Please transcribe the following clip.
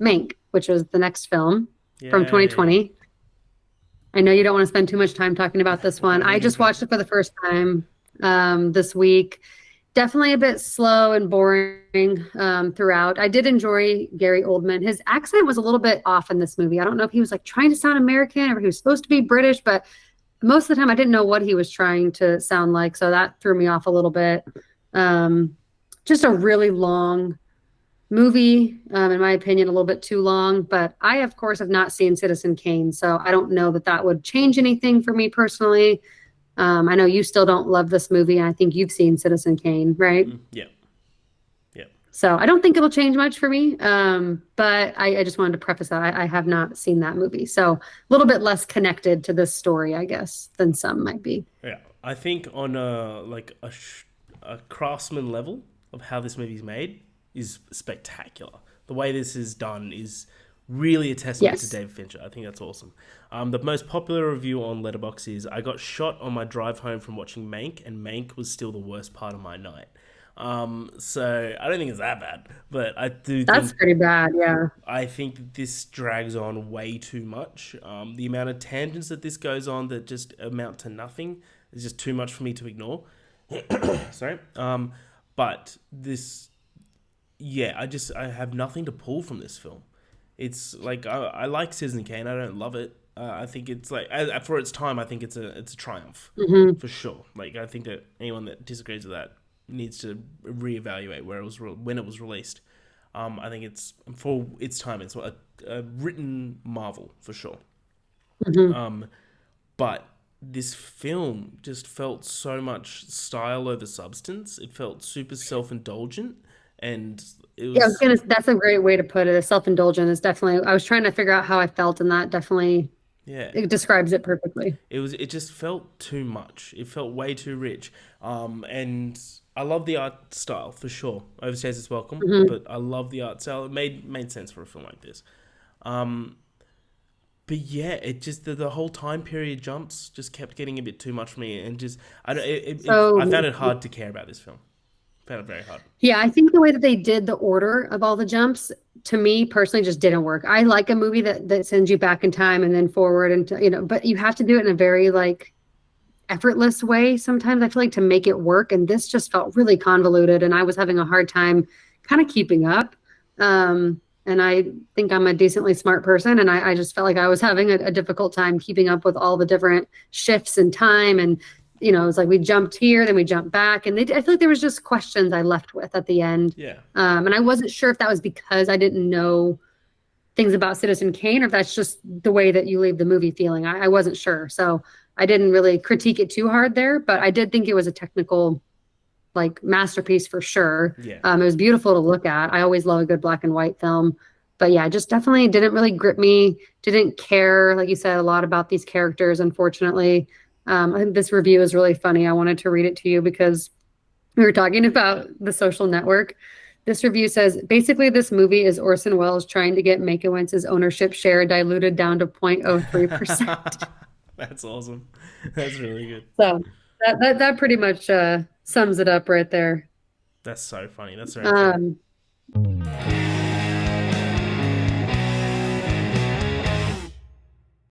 Mank, which was the next film from Yay. 2020. I know you don't want to spend too much time talking about this one. I just Okay. watched it for the first time this week. Definitely a bit slow and boring throughout. I did enjoy Gary Oldman. His accent was a little bit off in this movie. I don't know if he was like trying to sound American or he was supposed to be British, but most of the time I didn't know what he was trying to sound like, so that threw me off a little bit. Um, just a really long movie, in my opinion, a little bit too long. But I, of course, have not seen Citizen Kane, so I don't know that that would change anything for me personally. I know you still don't love this movie, and I think you've seen Citizen Kane, right? Yeah. Yeah. So I don't think it'll change much for me. But I just wanted to preface that I have not seen that movie. So a little bit less connected to this story, I guess, than some might be. Yeah. I think on a craftsman level of how this movie's made is spectacular. The way this is done is really a testament to Yes. David Fincher. I think that's awesome. The most popular review on Letterboxd is I got shot on my drive home from watching Mank, and Mank was still the worst part of my night. So I don't think it's that bad, but That's pretty bad. Yeah. I think that this drags on way too much. The amount of tangents that this goes on that just amount to nothing is just too much for me to ignore. Sorry. But this, yeah, I have nothing to pull from this film. It's like I like Citizen Kane. I don't love it. I think it's like for its time. I think it's a triumph Hmm. for sure. Like I think that anyone that disagrees with that needs to reevaluate where it was when it was released. I think it's for its time. It's a written marvel for sure. Hmm. Um, but this film just felt so much style over substance. It felt super self indulgent, and it Yeah, I was was gonna, that's a great way to put it. Self-indulgent is definitely, I was trying to figure out how I felt, and that definitely yeah. it describes it perfectly. It just felt too much. It felt way too rich. And I love the art style for sure. Overstays its welcome, Hmm. but I love the art style. It made sense for a film like this. Um, but yeah, it just the whole time period jumps just kept getting a bit too much for me, and just I don't. I So found it hard to care about this film. I found it very hard. yeah, I think the way that they did the order of all the jumps to me personally just didn't work. I like a movie that sends you back in time and then forward and but you have to do it in a very like effortless way sometimes I feel like to make it work, and this just felt really convoluted and I was having a hard time kind of keeping up. And I think I'm a decently smart person, and I just felt like I was having a difficult time keeping up with all the different shifts in time. And it was like we jumped here, then we jumped back, and I feel like there was just questions I left with at the end. Yeah, And I wasn't sure if that was because I didn't know things about Citizen Kane, or if that's just the way that you leave the movie feeling. I wasn't sure. So I didn't really critique it too hard there, but I did think it was a technical like masterpiece for sure. yeah. It was beautiful to look at. I always love a good black and white film. But yeah, just definitely didn't really grip me. Didn't care, like you said, a lot about these characters, unfortunately. I think this review is really funny. I wanted to read it to you because we were talking about The Social Network. This review says basically this movie is Orson Welles trying to get Makeowentz's ownership share diluted down to 0.03%. That's awesome. That's really good. So that pretty much sums it up right there. That's so funny. That's very true. Um,